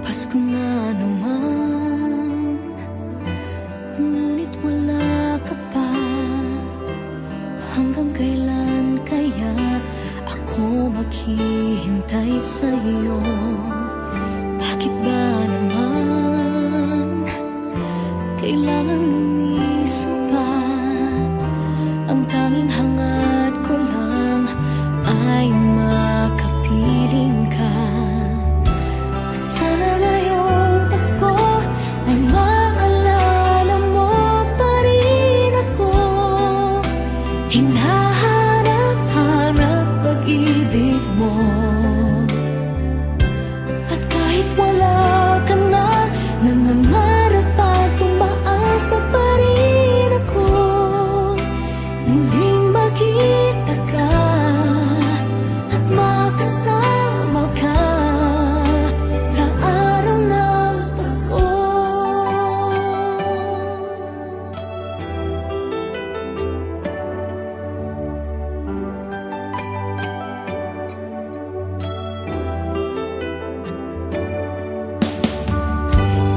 Pasko na naman, ngunit wala ka pa. Hanggang kailan kaya ako maghihintay sa'yo? Bakit ba naman kailangan lumisan pa? Ang tanging hangad ko lang ay makapiling ka. Sana ngayong Pasko ay maalala mo pa rin ako. Hinahanap-hanap pag-ibig mo. At kahit wala ka na, nangangarap at umaasa pa rin ako. Muling makita ka at makasama ka sa araw ng Pasko.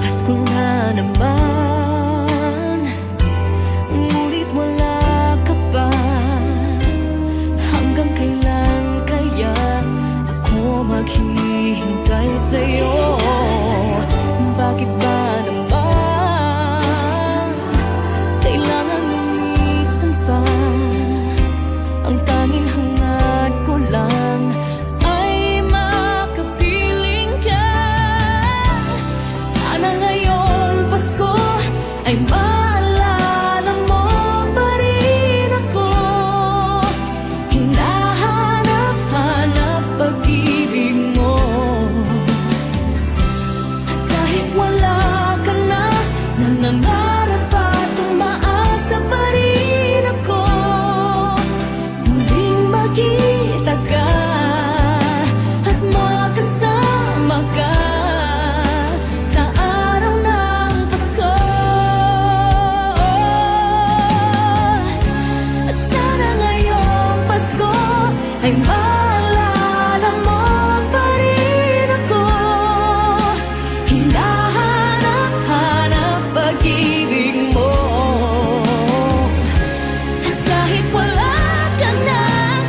Pasko na naman, ngunit wala ka pa. Hanggang kailan kaya ako maghihintay sa'yo? Bakit ba naman kailangan lumisan pa? Ang tanging hangad ko lang ay makapiling ka. Sana ngayon Pasko ay maalala mo pa rin ako. Hinahanap-hanap pag-ibig mo. At kahit wala ka na, nangangarap at umaasa pa rin ako. Muling makita ka at makasama ka sa araw ng Pasko. At sana ngayong Pasko ay maalala mo pa rin ako. Hinahanap-hanap pag-ibig mo. At kahit wala ka na,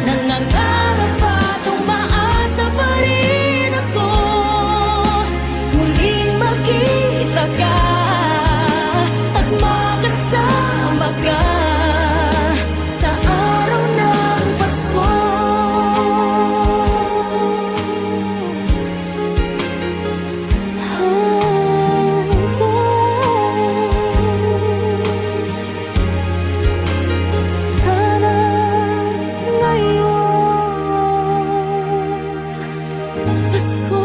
nangangarap at umaasa pa rin ako. Muling makita ka at makasama ka sa araw ng Pasko. Sana ngayon Pasko